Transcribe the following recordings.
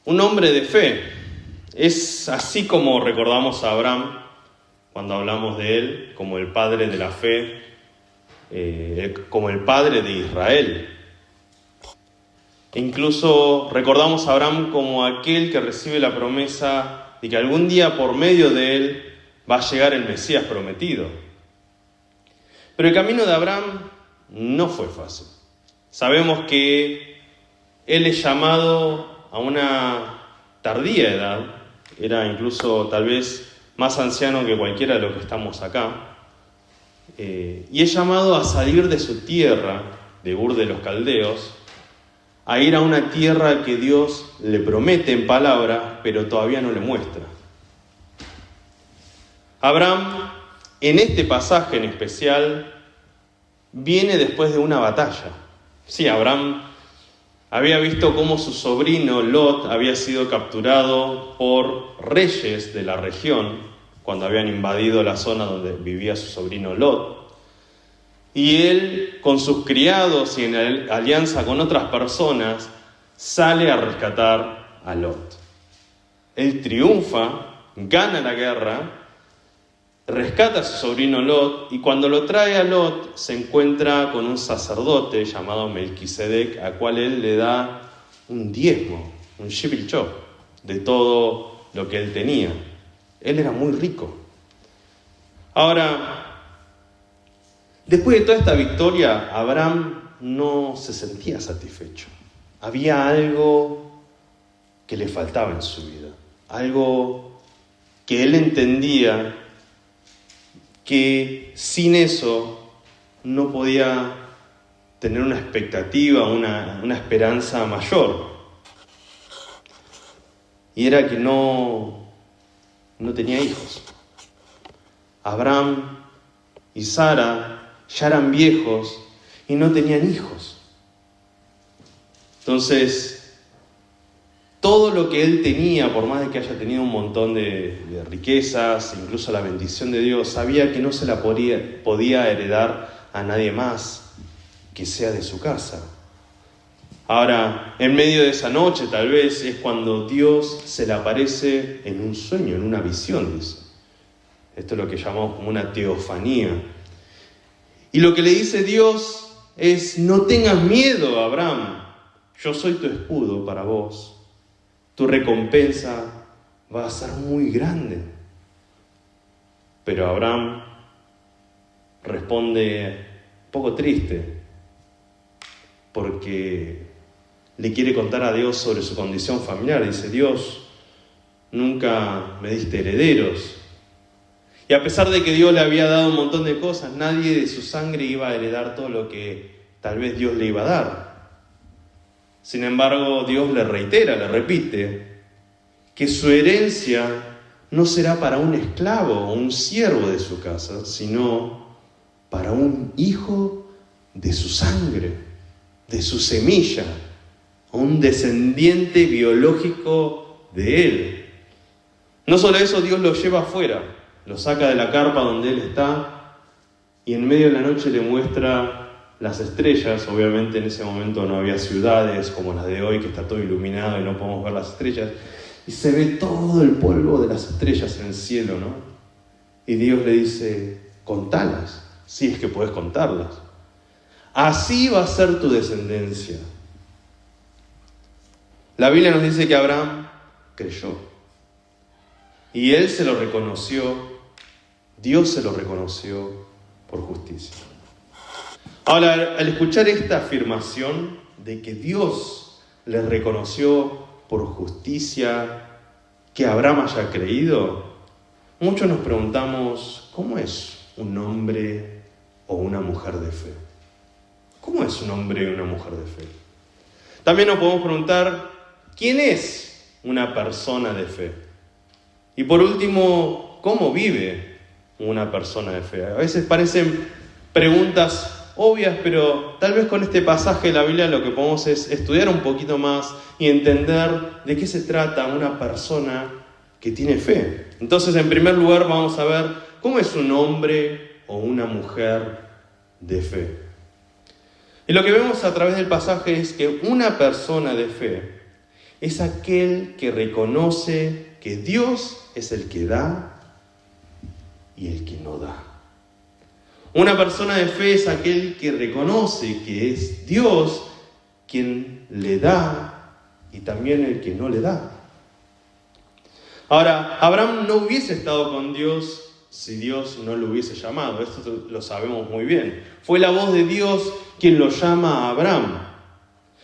Un hombre de fe. Es así como recordamos a Abraham cuando hablamos de él, como el padre de la fe, como el padre de Israel. E incluso recordamos a Abraham como aquel que recibe la promesa de que algún día por medio de él va a llegar el Mesías prometido. Pero el camino de Abraham no fue fácil. Sabemos que él es llamado a una tardía edad, era incluso tal vez más anciano que cualquiera de los que estamos acá, y es llamado a salir de su tierra, de Ur de los Caldeos, a ir a una tierra que Dios le promete en palabras, pero todavía no le muestra. Abraham, en este pasaje en especial, viene después de una batalla. Sí, Abraham había visto cómo su sobrino Lot había sido capturado por reyes de la región cuando habían invadido la zona donde vivía su sobrino Lot. Y él, con sus criados y en alianza con otras personas, sale a rescatar a Lot. Él triunfa, gana la guerra, rescata a su sobrino Lot, y cuando lo trae a Lot se encuentra con un sacerdote llamado Melquisedec, a cual él le da un diezmo, un shipil chop, de todo lo que él tenía. Él era muy rico. Ahora, después de toda esta victoria, Abraham no se sentía satisfecho. Había algo que le faltaba en su vida, algo que él entendía que sin eso no podía tener una expectativa, una esperanza mayor. Y era que no tenía hijos. Abraham y Sara ya eran viejos y no tenían hijos. Entonces, todo lo que él tenía, por más de que haya tenido un montón de riquezas, incluso la bendición de Dios, sabía que no se la podía heredar a nadie más que sea de su casa. Ahora, en medio de esa noche, tal vez, es cuando Dios se le aparece en un sueño, en una visión, dice. Esto es lo que llamamos como una teofanía. Y lo que le dice Dios es: no tengas miedo, Abraham, yo soy tu escudo para vos. Tu recompensa va a ser muy grande. Pero Abraham responde un poco triste, porque le quiere contar a Dios sobre su condición familiar. Dice: Dios, nunca me diste herederos. Y a pesar de que Dios le había dado un montón de cosas, nadie de su sangre iba a heredar todo lo que tal vez Dios le iba a dar. Sin embargo, Dios le reitera, le repite, que su herencia no será para un esclavo o un siervo de su casa, sino para un hijo de su sangre, de su semilla, un descendiente biológico de él. No solo eso, Dios lo lleva afuera, lo saca de la carpa donde él está, y en medio de la noche le muestra las estrellas. Obviamente en ese momento no había ciudades como las de hoy, que está todo iluminado y no podemos ver las estrellas. Y se ve todo el polvo de las estrellas en el cielo, ¿no? Y Dios le dice: contalas, si es que puedes contarlas. Así va a ser tu descendencia. La Biblia nos dice que Abraham creyó. Y él se lo reconoció, Dios se lo reconoció por justicia. Ahora, al escuchar esta afirmación de que Dios le reconoció por justicia que Abraham haya creído, muchos nos preguntamos, ¿cómo es un hombre o una mujer de fe? ¿Cómo es un hombre y una mujer de fe? También nos podemos preguntar, ¿quién es una persona de fe? Y por último, ¿cómo vive una persona de fe? A veces parecen preguntas obvias, pero tal vez con este pasaje de la Biblia lo que podemos es estudiar un poquito más y entender de qué se trata una persona que tiene fe. Entonces, en primer lugar, vamos a ver cómo es un hombre o una mujer de fe. Y lo que vemos a través del pasaje es que una persona de fe es aquel que reconoce que Dios es el que da y el que no da. Una persona de fe es aquel que reconoce que es Dios quien le da y también el que no le da. Ahora, Abraham no hubiese estado con Dios si Dios no lo hubiese llamado. Esto lo sabemos muy bien. Fue la voz de Dios quien lo llama a Abraham.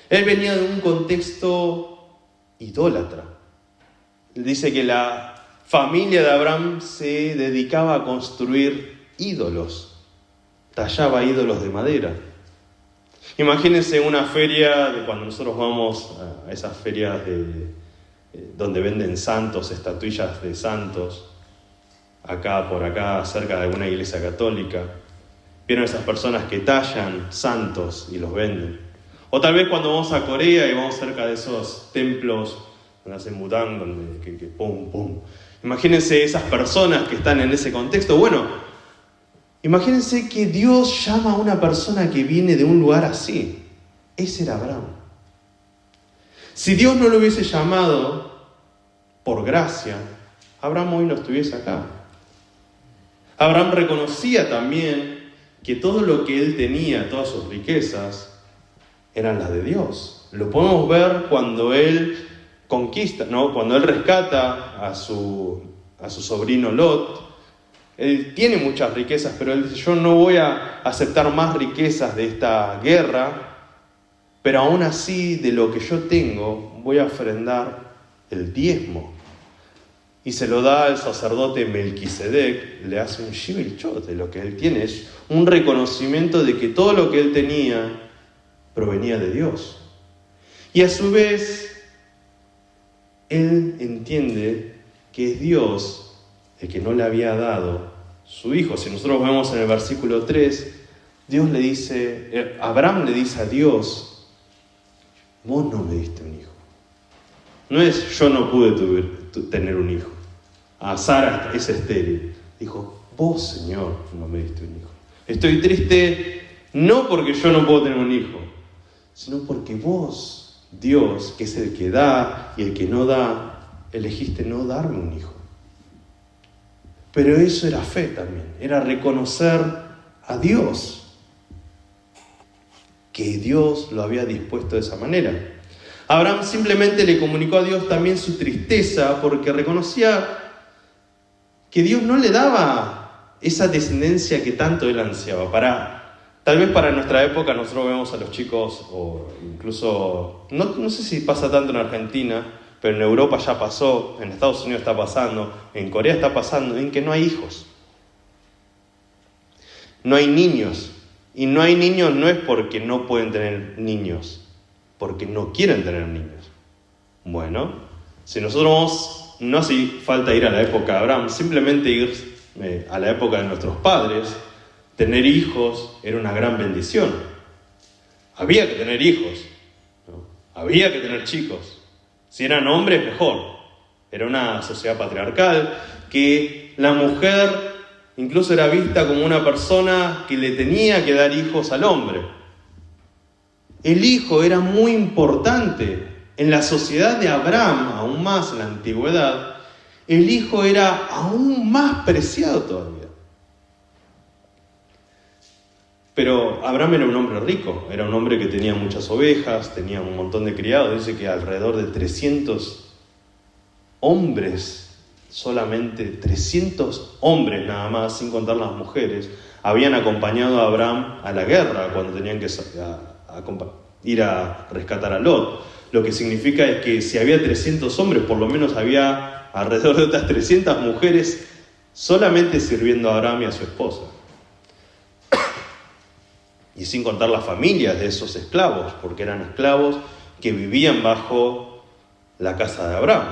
Él venía de un contexto idólatra. Dice que la familia de Abraham se dedicaba a construir ídolos. Tallaba ídolos de madera. Imagínense una feria, de cuando nosotros vamos a esas ferias donde venden santos, estatuillas de santos, acá por acá, cerca de alguna iglesia católica. Vieron esas personas que tallan santos y los venden. O tal vez cuando vamos a Corea y vamos cerca de esos templos donde hacen mudang, donde que pum, pum. Imagínense esas personas que están en ese contexto. Bueno, imagínense que Dios llama a una persona que viene de un lugar así. Ese era Abraham. Si Dios no lo hubiese llamado por gracia, Abraham hoy no estuviese acá. Abraham reconocía también que todo lo que él tenía, todas sus riquezas, eran las de Dios. Lo podemos ver cuando él conquista, ¿no? Cuando él rescata a su sobrino Lot. Él tiene muchas riquezas, pero él dice, yo no voy a aceptar más riquezas de esta guerra, pero aún así de lo que yo tengo voy a ofrendar el diezmo. Y se lo da al sacerdote Melquisedec, le hace un shivilchot de lo que él tiene. Es un reconocimiento de que todo lo que él tenía provenía de Dios. Y a su vez, él entiende que es Dios el que no le había dado su hijo. Si nosotros vemos en el versículo 3, Abraham le dice a Dios, vos no me diste un hijo. No es yo no pude tener un hijo. A Sara es estéril. Dijo, vos, Señor, no me diste un hijo. Estoy triste no porque yo no puedo tener un hijo, sino porque vos, Dios, que es el que da y el que no da, elegiste no darme un hijo. Pero eso era fe también, era reconocer a Dios, que Dios lo había dispuesto de esa manera. Abraham simplemente le comunicó a Dios también su tristeza porque reconocía que Dios no le daba esa descendencia que tanto él ansiaba. Tal vez para nuestra época nosotros vemos a los chicos, o incluso, no sé si pasa tanto en Argentina, pero en Europa ya pasó, en Estados Unidos está pasando, en Corea está pasando, en que no hay hijos. No hay niños. Y no hay niños no es porque no pueden tener niños, porque no quieren tener niños. Bueno, si nosotros vamos, no hace falta ir a la época de Abraham, simplemente ir a la época de nuestros padres, tener hijos era una gran bendición. Había que tener hijos, ¿no? Había que tener chicos. Si eran hombres, mejor. Era una sociedad patriarcal que la mujer incluso era vista como una persona que le tenía que dar hijos al hombre. El hijo era muy importante. En la sociedad de Abraham, aún más en la antigüedad, el hijo era aún más preciado todavía. Pero Abraham era un hombre rico, era un hombre que tenía muchas ovejas, tenía un montón de criados. Dice que alrededor de 300 hombres solamente 300 hombres nada más, sin contar las mujeres, habían acompañado a Abraham a la guerra cuando tenían que ir a rescatar a Lot. Lo que significa es que si había 300 hombres, por lo menos había alrededor de otras 300 mujeres solamente sirviendo a Abraham y a su esposa. Y sin contar las familias de esos esclavos, porque eran esclavos que vivían bajo la casa de Abraham.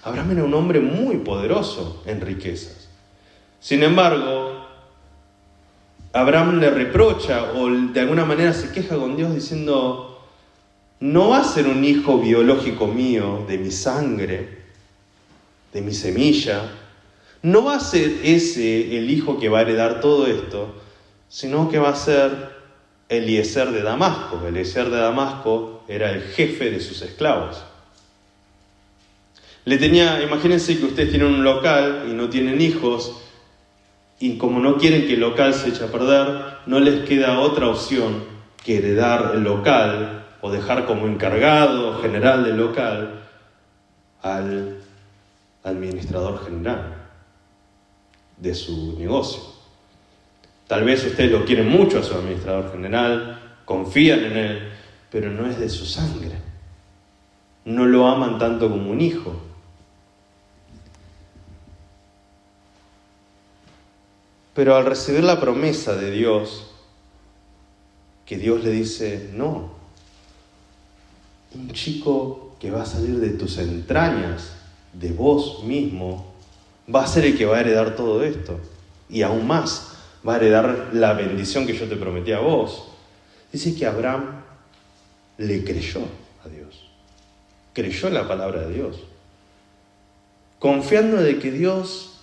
Abraham era un hombre muy poderoso en riquezas. Sin embargo, Abraham le reprocha o de alguna manera se queja con Dios diciendo: no va a ser un hijo biológico mío, de mi sangre, de mi semilla. No va a ser ese el hijo que va a heredar todo esto, sino que va a ser Eliezer de Damasco. Eliezer de Damasco era el jefe de sus esclavos. Imagínense que ustedes tienen un local y no tienen hijos, y como no quieren que el local se eche a perder, no les queda otra opción que heredar el local o dejar como encargado general del local al administrador general de su negocio. Tal vez ustedes lo quieren mucho a su administrador general, confían en él, pero no es de su sangre. No lo aman tanto como un hijo. Pero al recibir la promesa de Dios, que Dios le dice: no, un chico que va a salir de tus entrañas, de vos mismo, va a ser el que va a heredar todo esto. Y aún más, va a heredar la bendición que yo te prometí a vos. Dice que Abraham le creyó a Dios. Creyó en la palabra de Dios. Confiando de que Dios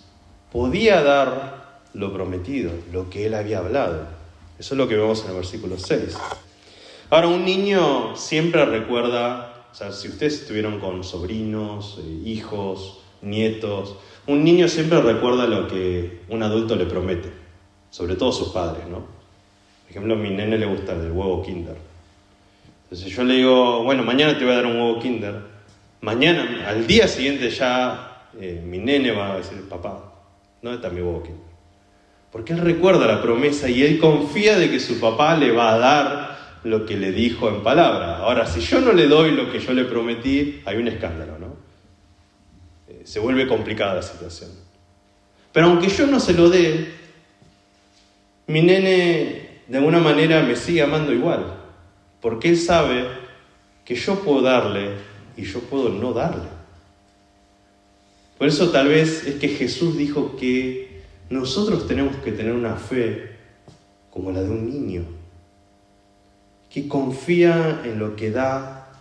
podía dar lo prometido, lo que él había hablado. Eso es lo que vemos en el versículo 6. Ahora, un niño siempre recuerda, o sea, si ustedes estuvieron con sobrinos, hijos, nietos, un niño siempre recuerda lo que un adulto le promete, sobre todo sus padres, ¿no? Por ejemplo, a mi nene le gusta el huevo Kinder. Entonces yo le digo: bueno, mañana te voy a dar un huevo Kinder. Mañana, al día siguiente ya, mi nene va a decir: papá, ¿dónde está mi huevo Kinder? Porque él recuerda la promesa y él confía de que su papá le va a dar lo que le dijo en palabra. Ahora, si yo no le doy lo que yo le prometí, hay un escándalo, ¿no? Se vuelve complicada la situación. Pero aunque yo no se lo dé, mi nene de alguna manera me sigue amando igual, porque él sabe que yo puedo darle y yo puedo no darle. Por eso tal vez es que Jesús dijo que nosotros tenemos que tener una fe como la de un niño, que confía en lo que da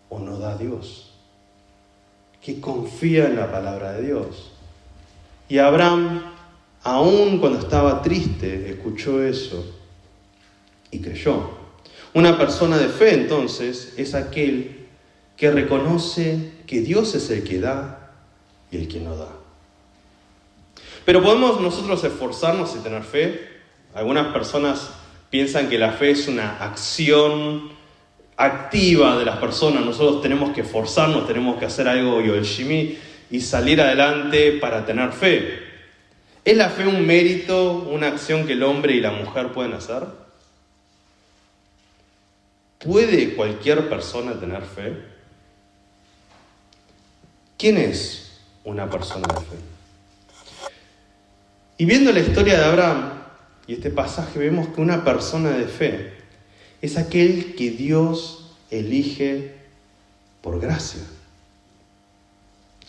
o no da Dios, que confía en la palabra de Dios. Y Abraham, aun cuando estaba triste, escuchó eso y creyó. Una persona de fe, entonces, es aquel que reconoce que Dios es el que da y el que no da. Pero podemos nosotros esforzarnos y tener fe. Algunas personas piensan que la fe es una acción activa de las personas. Nosotros tenemos que esforzarnos, tenemos que hacer algo yolshimi y salir adelante para tener fe. ¿Es la fe un mérito, una acción que el hombre y la mujer pueden hacer? ¿Puede cualquier persona tener fe? ¿Quién es una persona de fe? Y viendo la historia de Abraham y este pasaje, vemos que una persona de fe es aquel que Dios elige por gracia.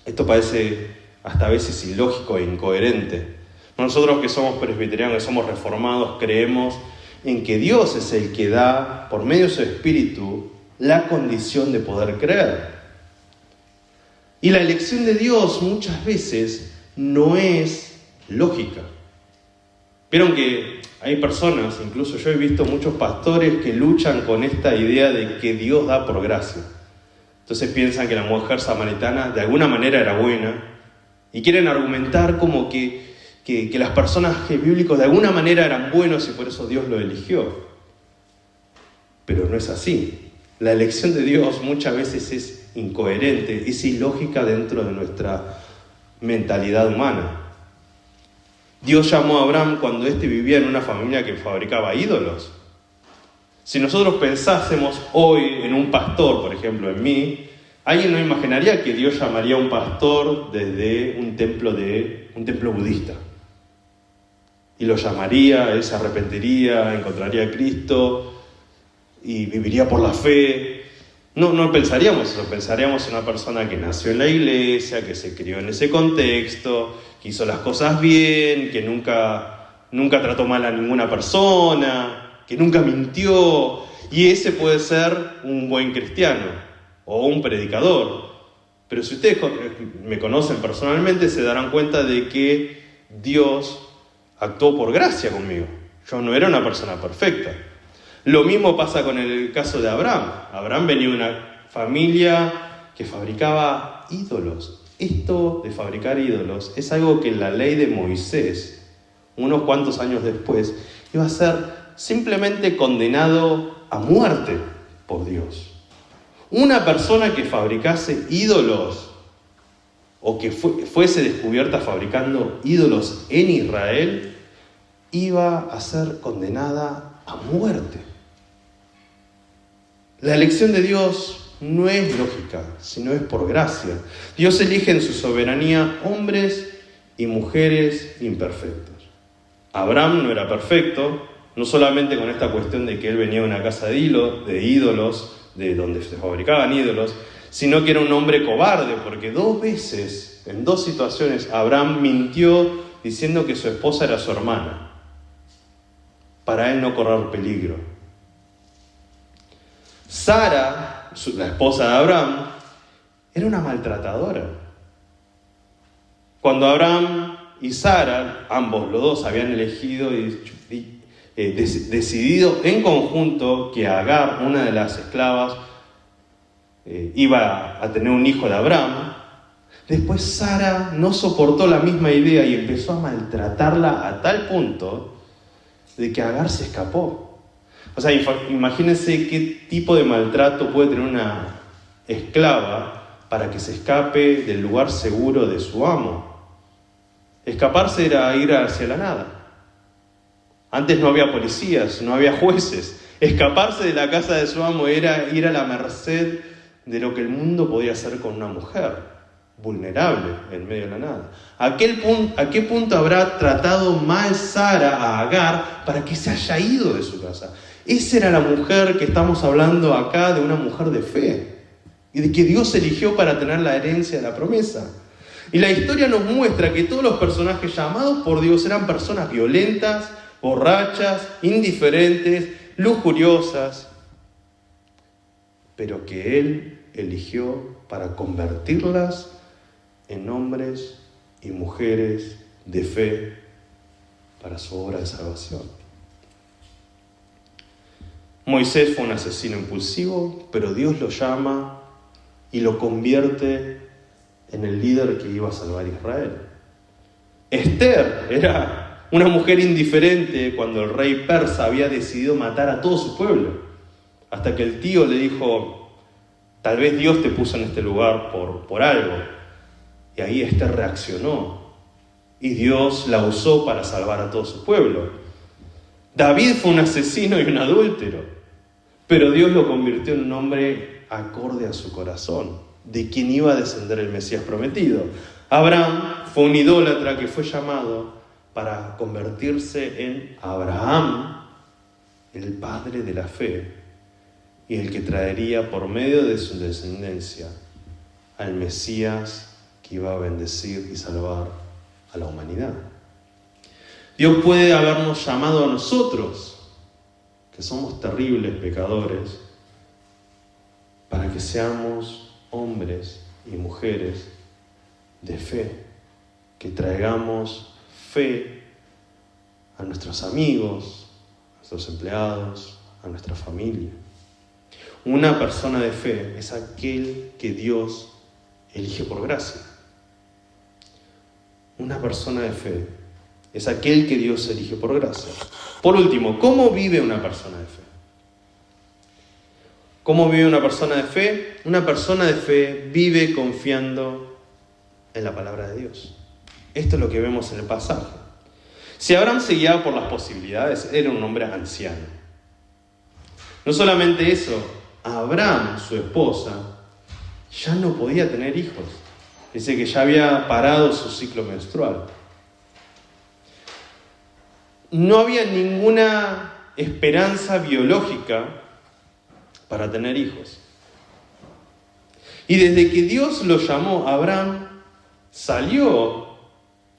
Esto parece hasta a veces ilógico e incoherente. Nosotros que somos presbiterianos, que somos reformados, creemos en que Dios es el que da, por medio de su Espíritu, la condición de poder creer. Y la elección de Dios muchas veces no es lógica. Vieron que hay personas, incluso yo he visto muchos pastores que luchan con esta idea de que Dios da por gracia. Entonces piensan que la mujer samaritana de alguna manera era buena y quieren argumentar como que las personajes bíblicos de alguna manera eran buenos y por eso Dios lo eligió. Pero no es así. La elección de Dios muchas veces es incoherente, es ilógica dentro de nuestra mentalidad humana. Dios llamó a Abraham cuando éste vivía en una familia que fabricaba ídolos. Si nosotros pensásemos hoy en un pastor, por ejemplo, en mí, alguien no imaginaría que Dios llamaría a un pastor desde un templo budista. Y lo llamaría, él se arrepentiría, encontraría a Cristo y viviría por la fe. No pensaríamos eso, pensaríamos en una persona que nació en la iglesia, que se crió en ese contexto, que hizo las cosas bien, que nunca trató mal a ninguna persona, que nunca mintió. Y ese puede ser un buen cristiano o un predicador. Pero si ustedes me conocen personalmente, se darán cuenta de que Dios actuó por gracia conmigo. Yo no era una persona perfecta. Lo mismo pasa con el caso de Abraham. Abraham venía de una familia que fabricaba ídolos. Esto de fabricar ídolos es algo que en la ley de Moisés, unos cuantos años después, iba a ser simplemente condenado a muerte por Dios. Una persona que fabricase ídolos o que fuese descubierta fabricando ídolos en Israel iba a ser condenada a muerte. La elección de Dios no es lógica, sino es por gracia. Dios elige en su soberanía hombres y mujeres imperfectos. Abraham no era perfecto, no solamente con esta cuestión de que él venía de una casa de ídolos, de donde se fabricaban ídolos, sino que era un hombre cobarde, porque 2 veces, en 2 situaciones, Abraham mintió diciendo que su esposa era su hermana, para él no correr peligro. Sara, la esposa de Abraham, era una maltratadora. Cuando Abraham y Sara, ambos los dos, habían elegido y decidido en conjunto que Agar, una de las esclavas, iba a tener un hijo de Abraham, después Sara no soportó la misma idea y empezó a maltratarla a tal punto de que Agar se escapó. O sea, imagínense qué tipo de maltrato puede tener una esclava para que se escape del lugar seguro de su amo. Escaparse era ir hacia la nada. Antes no había policías, no había jueces. Escaparse de la casa de su amo era ir a la merced de lo que el mundo podía hacer con una mujer vulnerable en medio de la nada. ¿A qué punto habrá tratado mal Sara a Agar para que se haya ido de su casa? Esa era la mujer que estamos hablando acá, de una mujer de fe y de que Dios eligió para tener la herencia de la promesa. Y la historia nos muestra que todos los personajes llamados por Dios eran personas violentas, borrachas, indiferentes, lujuriosas, pero que Él eligió para convertirlas en hombres y mujeres de fe para su obra de salvación. Moisés fue un asesino impulsivo, pero Dios lo llama y lo convierte en el líder que iba a salvar a Israel. Esther era una mujer indiferente cuando el rey persa había decidido matar a todo su pueblo, hasta que el tío le dijo: tal vez Dios te puso en este lugar por algo. Y ahí Esther reaccionó y Dios la usó para salvar a todo su pueblo. David fue un asesino y un adúltero, pero Dios lo convirtió en un hombre acorde a su corazón, de quien iba a descender el Mesías prometido. Abraham fue un idólatra que fue llamado para convertirse en Abraham, el padre de la fe, y el que traería por medio de su descendencia al Mesías que iba a bendecir y salvar a la humanidad. Dios puede habernos llamado a nosotros, que somos terribles pecadores, para que seamos hombres y mujeres de fe, que traigamos fe a nuestros amigos, a nuestros empleados, a nuestra familia. Una persona de fe es aquel que Dios elige por gracia. Una persona de fe es aquel que Dios elige por gracia. Por último, ¿cómo vive una persona de fe? ¿Cómo vive una persona de fe? Una persona de fe vive confiando en la palabra de Dios. Esto es lo que vemos en el pasaje. Si Abraham se guiaba por las posibilidades, era un hombre anciano. No solamente eso, Abraham, su esposa, ya no podía tener hijos. Dice que ya había parado su ciclo menstrual. No había ninguna esperanza biológica para tener hijos. Y desde que Dios lo llamó, Abraham salió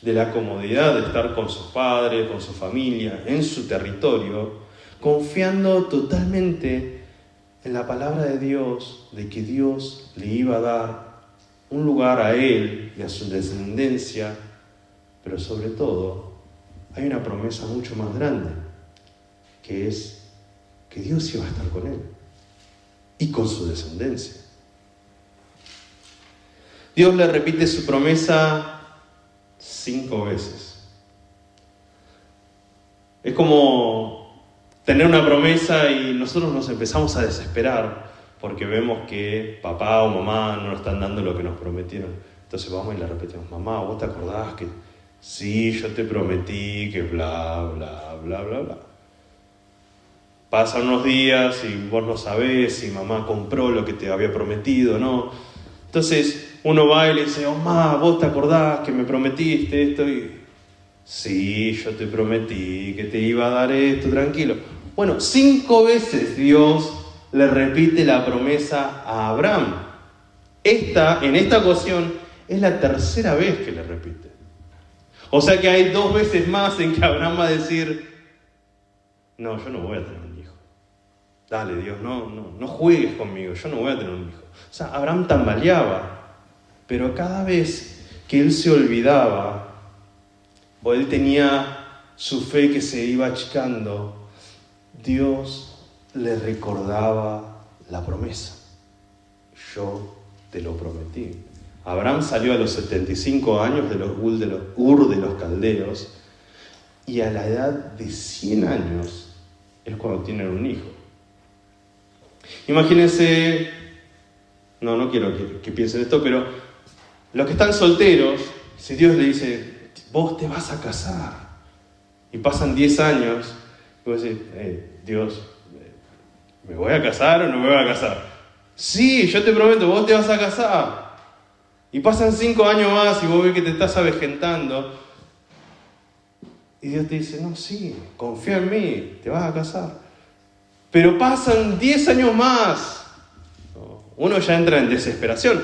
de la comodidad de estar con sus padres, con su familia, en su territorio, confiando totalmente en la palabra de Dios, de que Dios le iba a dar un lugar a él y a su descendencia, pero sobre todo hay una promesa mucho más grande, que es que Dios iba a estar con él y con su descendencia. Dios le repite su promesa 5 veces. Es como tener una promesa y nosotros nos empezamos a desesperar porque vemos que papá o mamá no nos están dando lo que nos prometieron. Entonces vamos y le repetimos: mamá, ¿vos te acordás que sí, yo te prometí que bla, bla, bla, bla, bla? Pasan unos días y vos no sabés si mamá compró lo que te había prometido o no. Entonces uno va y le dice: oh, mamá, ¿vos te acordás que me prometiste esto? Y sí, yo te prometí que te iba a dar esto, tranquilo. Bueno, 5 veces Dios le repite la promesa a Abraham. En esta ocasión es la 3ª vez que le repite. O sea que hay 2 veces más en que Abraham va a decir: no, yo no voy a tener un hijo. Dale, Dios, no juegues conmigo, yo no voy a tener un hijo. O sea, Abraham tambaleaba. Pero cada vez que él se olvidaba, o él tenía su fe que se iba achicando, Dios le recordaba la promesa. Yo te lo prometí. Abraham salió a los 75 años de los Ur de los Caldeos, y a la edad de 100 años es cuando tienen un hijo. Imagínense, no quiero que piensen esto, pero los que están solteros, si Dios le dice: vos te vas a casar, y pasan 10 años, y vos decís: Dios, ¿me voy a casar o no me voy a casar? Sí, yo te prometo, vos te vas a casar. Y pasan 5 años más y vos ves que te estás avejentando, y Dios te dice: no, sí, confía en mí, te vas a casar. Pero pasan 10 años más. Uno ya entra en desesperación.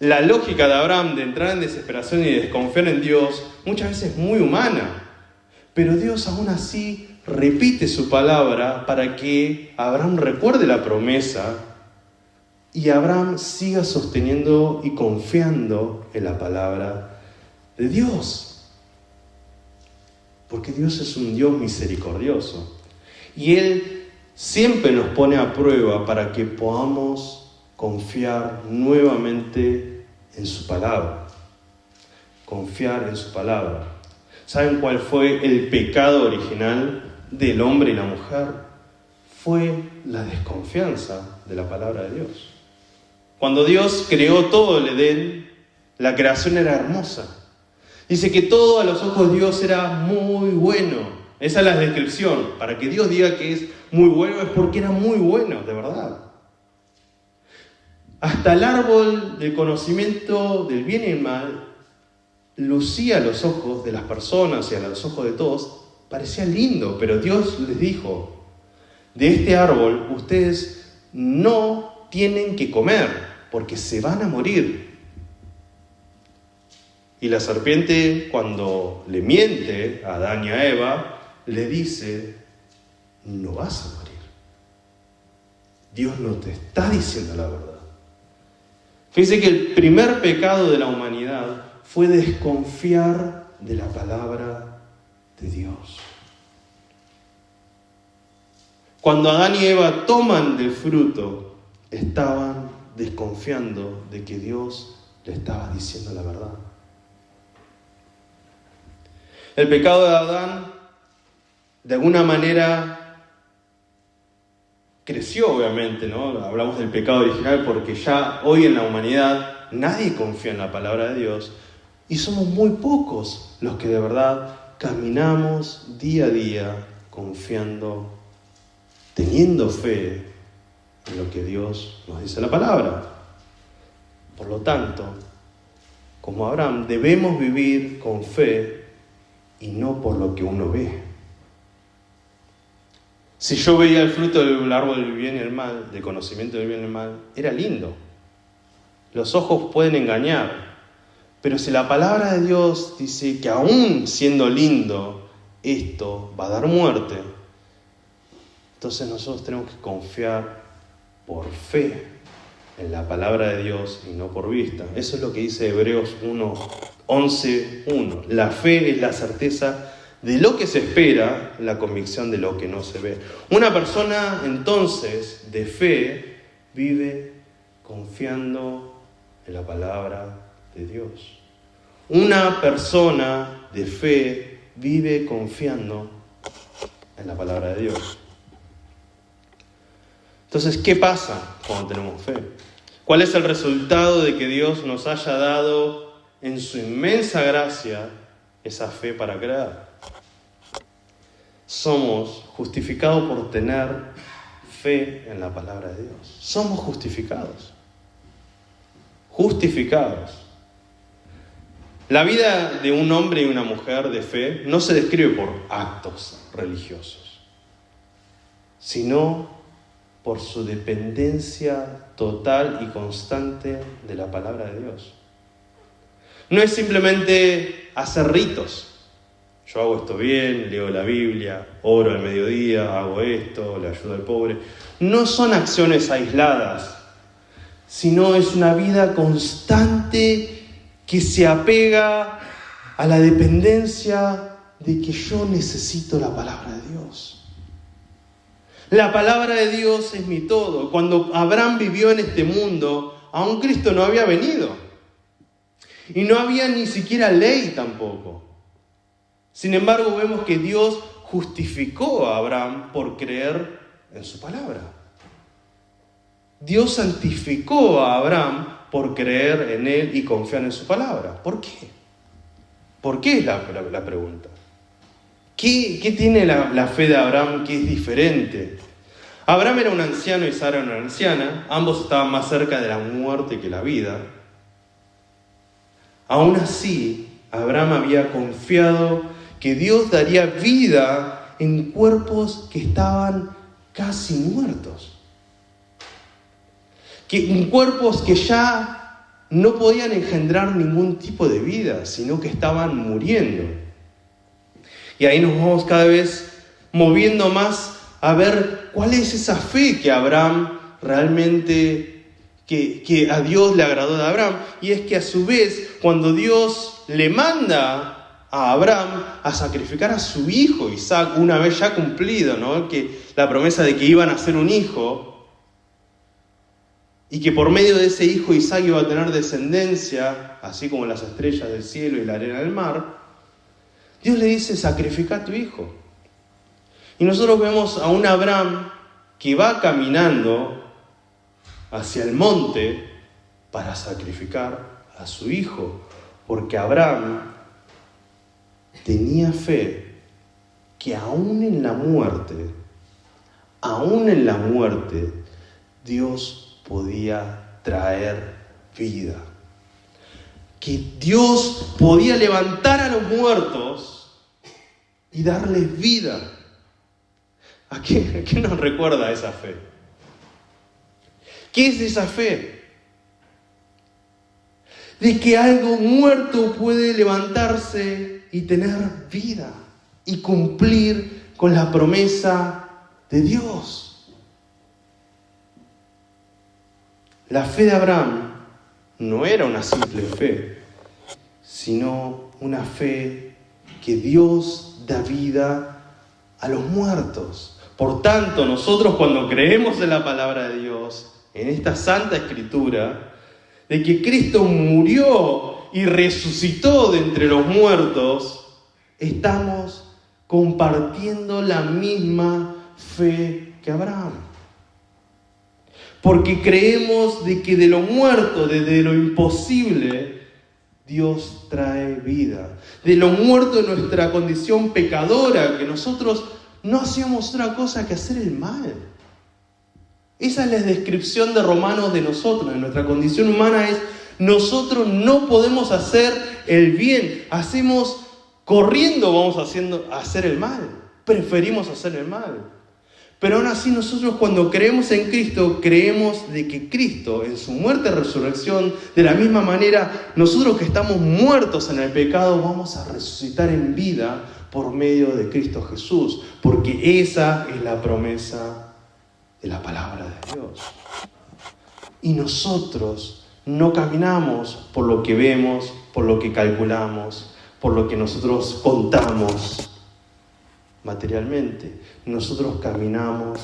La lógica de Abraham de entrar en desesperación y desconfiar en Dios muchas veces es muy humana. Pero Dios aún así repite su palabra para que Abraham recuerde la promesa y Abraham siga sosteniendo y confiando en la palabra de Dios. Porque Dios es un Dios misericordioso. Y Él siempre nos pone a prueba para que podamos confiar nuevamente en su palabra. Confiar en su palabra. ¿Saben cuál fue el pecado original del hombre y la mujer? Fue la desconfianza de la palabra de Dios. Cuando Dios creó todo el Edén, la creación era hermosa. Dice que todo a los ojos de Dios era muy bueno. Esa es la descripción. Para que Dios diga que es muy bueno es porque era muy bueno, de verdad. Hasta el árbol del conocimiento del bien y el mal lucía a los ojos de las personas y a los ojos de todos, parecía lindo, pero Dios les dijo: de este árbol ustedes no tienen que comer, porque se van a morir. Y la serpiente, cuando le miente a Adán y a Eva, le dice: no vas a morir. Dios no te está diciendo la verdad. Fíjense que el primer pecado de la humanidad fue desconfiar de la palabra de Dios. Cuando Adán y Eva toman del fruto, estaban desconfiando de que Dios le estaba diciendo la verdad. El pecado de Adán, de alguna manera, creció, obviamente, ¿no? Hablamos del pecado original porque ya hoy en la humanidad nadie confía en la palabra de Dios y somos muy pocos los que de verdad caminamos día a día confiando, teniendo fe en lo que Dios nos dice en la palabra. Por lo tanto, como Abraham, debemos vivir con fe y no por lo que uno ve. Si yo veía el fruto del árbol del bien y el mal, del conocimiento del bien y el mal, era lindo. Los ojos pueden engañar, pero si la palabra de Dios dice que aún siendo lindo, esto va a dar muerte, entonces nosotros tenemos que confiar por fe en la palabra de Dios y no por vista. Eso es lo que dice Hebreos 11:1. La fe es la certeza de lo que se espera, la convicción de lo que no se ve. Una persona entonces de fe vive confiando en la palabra de Dios. Una persona de fe vive confiando en la palabra de Dios. Entonces, ¿qué pasa cuando tenemos fe? ¿Cuál es el resultado de que Dios nos haya dado en su inmensa gracia esa fe para creer? Somos justificados por tener fe en la palabra de Dios. Somos justificados. Justificados. La vida de un hombre y una mujer de fe no se describe por actos religiosos, sino por su dependencia total y constante de la palabra de Dios. No es simplemente hacer ritos. Yo hago esto bien, leo la Biblia, oro al mediodía, hago esto, le ayudo al pobre. No son acciones aisladas, sino es una vida constante que se apega a la dependencia de que yo necesito la palabra de Dios. La palabra de Dios es mi todo. Cuando Abraham vivió en este mundo, aún Cristo no había venido. Y no había ni siquiera ley tampoco. Sin embargo, vemos que Dios justificó a Abraham por creer en su palabra. Dios santificó a Abraham por creer en él y confiar en su palabra. ¿Por qué? ¿Por qué es la pregunta? ¿Qué tiene la fe de Abraham que es diferente? Abraham era un anciano y Sara era una anciana. Ambos estaban más cerca de la muerte que la vida. Aún así, Abraham había confiado que Dios daría vida en cuerpos que estaban casi muertos. En cuerpos que ya no podían engendrar ningún tipo de vida, sino que estaban muriendo. Y ahí nos vamos cada vez moviendo más a ver cuál es esa fe que Abraham realmente, que a Dios le agradó de Abraham. Y es que a su vez, cuando Dios le manda a Abraham a sacrificar a su hijo Isaac, una vez ya cumplido, ¿no? Que la promesa de que iban a ser un hijo, y que por medio de ese hijo Isaac iba a tener descendencia, así como las estrellas del cielo y la arena del mar, Dios le dice: sacrifica a tu hijo. Y nosotros vemos a un Abraham que va caminando hacia el monte para sacrificar a su hijo, porque Abraham tenía fe que aún en la muerte, Dios podía traer vida. Que Dios podía levantar a los muertos y darles vida. ¿A qué nos recuerda esa fe? ¿Qué es esa fe? De que algo muerto puede levantarse y tener vida y cumplir con la promesa de Dios. La fe de Abraham no era una simple fe, sino una fe que Dios da vida a los muertos. Por tanto, nosotros cuando creemos en la palabra de Dios, en esta Santa Escritura, de que Cristo murió y resucitó de entre los muertos, estamos compartiendo la misma fe que Abraham. porque creemos de que de lo muerto, de lo imposible, Dios trae vida. De lo muerto de nuestra condición pecadora, que nosotros no hacíamos otra cosa que hacer el mal. Esa es la descripción de Romanos de nosotros, de nuestra condición humana es: nosotros no podemos hacer el bien, corriendo vamos a hacer el mal, preferimos hacer el mal. Pero aún así nosotros cuando creemos en Cristo, creemos de que Cristo en su muerte y resurrección, de la misma manera, nosotros que estamos muertos en el pecado, vamos a resucitar en vida por medio de Cristo Jesús, porque esa es la promesa de la palabra de Dios. Y nosotros no caminamos por lo que vemos, por lo que calculamos, por lo que nosotros contamos materialmente. Nosotros caminamos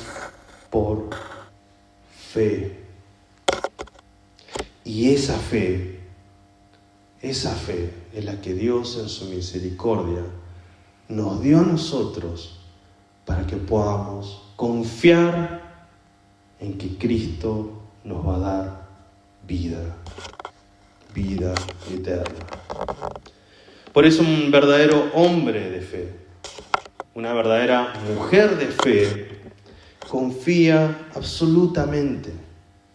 por fe. Y esa fe es la que Dios en su misericordia nos dio a nosotros para que podamos confiar en que Cristo nos va a dar vida eterna. Por eso un verdadero hombre de fe, una verdadera mujer de fe, confía absolutamente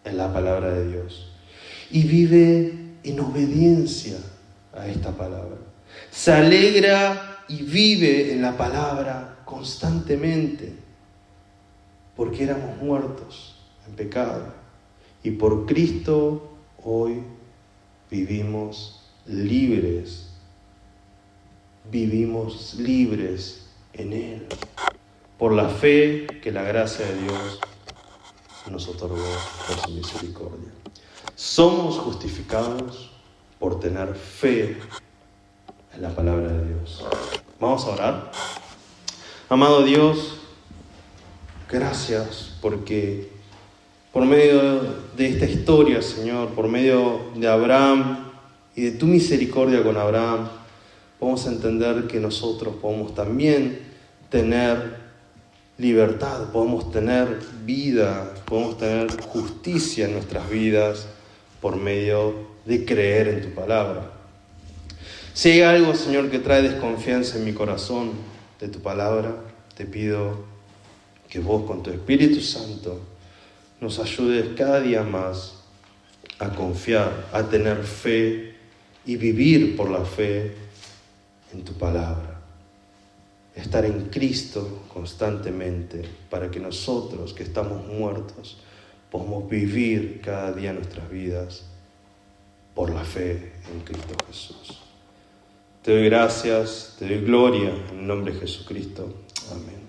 en la palabra de Dios y vive en obediencia a esta palabra. Se alegra y vive en la palabra constantemente, porque éramos muertos en pecado y por Cristo hoy vivimos libres en Él, por la fe que la gracia de Dios nos otorgó por su misericordia. Somos justificados por tener fe en la palabra de Dios. Vamos a orar. Amado Dios, gracias porque por medio de esta historia, Señor, por medio de Abraham y de tu misericordia con Abraham, podemos entender que nosotros podemos también tener libertad, podemos tener vida, podemos tener justicia en nuestras vidas por medio de creer en tu palabra. Si hay algo, Señor, que trae desconfianza en mi corazón de tu palabra, te pido que vos con tu Espíritu Santo nos ayudes cada día más a confiar, a tener fe y vivir por la fe en tu palabra. Estar en Cristo constantemente para que nosotros que estamos muertos podamos vivir cada día nuestras vidas por la fe en Cristo Jesús. Te doy gracias, te doy gloria en el nombre de Jesucristo. Amén.